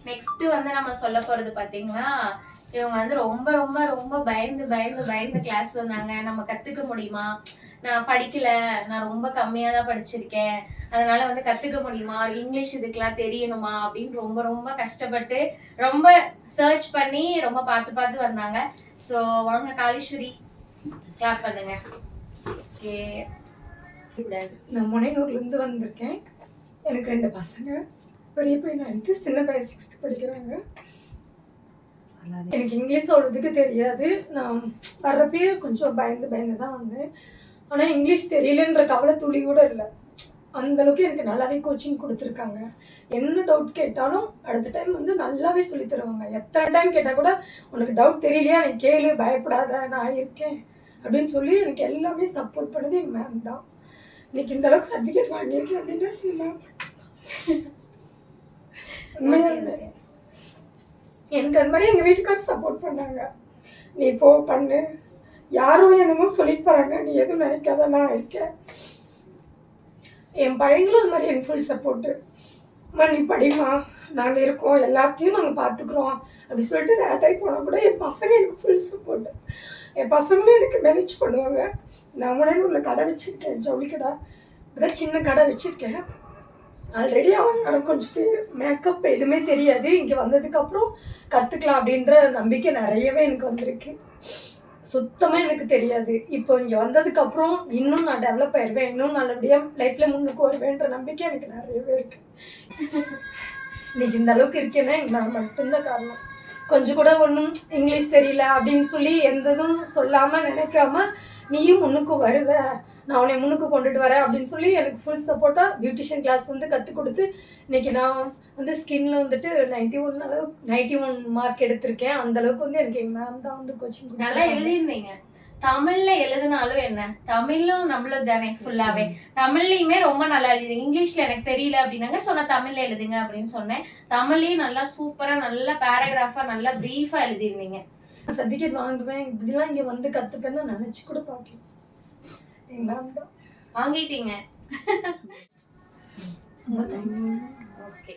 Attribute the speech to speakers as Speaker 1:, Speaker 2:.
Speaker 1: Next வந்து நம்ம சொல்ல போறது பாத்தீங்கன்னா, இவங்க வந்து ரொம்ப ரொம்ப ரொம்ப பயந்து பயந்து பயந்து கிளாஸ் வந்தாங்க. நம்ம கத்துக்க முடியுமா, நான் படிக்கல, நான் ரொம்ப கம்மியா தான் படிச்சிருக்கேன், அதனால வந்து கத்துக்க முடியுமா, இங்கிலீஷ் இதுக்கெல்லாம் தெரியணுமா அப்படின்னு ரொம்ப ரொம்ப கஷ்டப்பட்டு ரொம்ப சர்ச் பண்ணி ரொம்ப பார்த்து பார்த்து வந்தாங்க. ஸோ வாங்க காளீஸ்வரி கிளாப் பண்ணுங்க. ஓகே,
Speaker 2: நான் முனையூர்லேருந்து வந்திருக்கேன். எனக்கு 2 பசங்க. பெரிய பையன் 9th, சின்ன பையன் 6th படிக்கிறாங்க. எனக்கு இங்கிலீஷ் அவ்வளோதுக்கு தெரியாது. நான் வர்றப்பயே கொஞ்சம் பயந்து பயந்து தான் வந்தேன். ஆனால் இங்கிலீஷ் தெரியலன்ற கவலை துளி கூட இல்லை. அந்தளவுக்கு எனக்கு நல்லாவே கோச்சிங் கொடுத்துருக்காங்க. என்ன டவுட் கேட்டாலும் அடுத்த டைம் வந்து நல்லாவே சொல்லித் தருவாங்க. எத்தனை டைம் கேட்டால் கூட உனக்கு டவுட் தெரியலையா, நீ கேளு, பயப்படாத, நான் இருக்கேன் அப்படின்னு சொல்லி எனக்கு எல்லாமே சப்போர்ட் பண்ணது எங்கள் மேம் தான். இன்னைக்கு இந்த அளவுக்கு சர்டிஃபிகேட் வாங்கியிருக்கேன் அப்படின்னா எங்கள் மேம் உண்மையாக எனக்கு அது மாதிரி எங்கள் வீட்டுக்காரர் சப்போர்ட் பண்ணாங்க. நீ போ பண்ணு, யாரும் என்னமோ சொல்லிட்டு போகிறாங்க, நீ எதுவும் நினைக்காத, நான் இருக்கேன். என் பையங்களும் அது மாதிரி எனக்கு ஃபுல் சப்போர்ட்டு. அம்மா நீ படிமா, நாங்கள் இருக்கோம், எல்லாத்தையும் நாங்கள் பார்த்துக்குறோம் அப்படி சொல்லிட்டு லேட்டாகி போனால் கூட என் பசங்க எனக்கு ஃபுல் சப்போர்ட்டு. என் பசங்களும் எனக்கு மேனேஜ் பண்ணுவாங்க. நான் உள்ள கடை வச்சுருக்கேன், ஜவுளி கடை. இப்போதான் சின்ன கடை வச்சுருக்கேன். ஆல்ரெடி அவங்க கொஞ்சம் மேக்கப் எதுவுமே தெரியாது. இங்கே வந்ததுக்கப்புறம் கற்றுக்கலாம் அப்படின்ற நம்பிக்கை நிறையவே எனக்கு வந்திருக்கு. சுத்தமாக எனக்கு தெரியாது. இப்போ இங்கே வந்ததுக்கப்புறம் இன்னும் நான் டெவலப் ஆயிடுவேன், இன்னும் நல்லபடியாக லைஃப்பில் முன்னுக்கு வருவேன்ற நம்பிக்கை எனக்கு நிறையவே இருக்குது. இன்னைக்கு இந்த அளவுக்கு இருக்கேன்னா நான் மட்டும்தான் காரணம். கொஞ்சம் கூட ஒன்றும் இங்கிலீஷ் தெரியல அப்படின்னு சொல்லி எந்த இதுவும் சொல்லாமல் நினைக்காம நீயும் முன்னுக்கு வருவ, நான் உன்னை முன்னுக்கு கொண்டுட்டு வரேன் அப்படின்னு சொல்லி எனக்கு ஃபுல் சப்போர்ட்டாக பியூட்டிஷியன் கிளாஸ் வந்து கற்றுக் கொடுத்து இன்னைக்கு நான் வந்து ஸ்கின்ல வந்துட்டு 91 மார்க் எடுத்திருக்கேன். அந்த அளவுக்கு வந்து எனக்கு எங்கள் மேம் தான் வந்து கோச்சிங்
Speaker 1: நல்லா எழுதிருந்தீங்க. தமிழ்ல எழுதினாலும் என்ன, தமிழும் நம்மளது தானே ஃபுல்லாவே. தமிழ்லயுமே ரொம்ப நல்லா எழுதுங்க. இங்கிலீஷ்ல எனக்கு தெரியல அப்படின்னாங்க, சொன்ன தமிழ்ல எழுதுங்க அப்படின்னு சொன்னேன். தமிழ்லயும் நல்லா சூப்பரா நல்ல பேராகிராஃபா நல்லா பிரீஃபா எழுதிருந்தீங்க.
Speaker 2: சர்டிஃபிகேட் வாங்குவேன், இப்படிலாம் இங்கே வந்து கற்றுப்பேன்னு நினச்சி கூட பார்க்கல. எங்கள் மேம் தான்
Speaker 1: வாங்கிட்டீங்க.
Speaker 2: ரொம்ப தேங்க்ஸ்.
Speaker 1: ஓகே.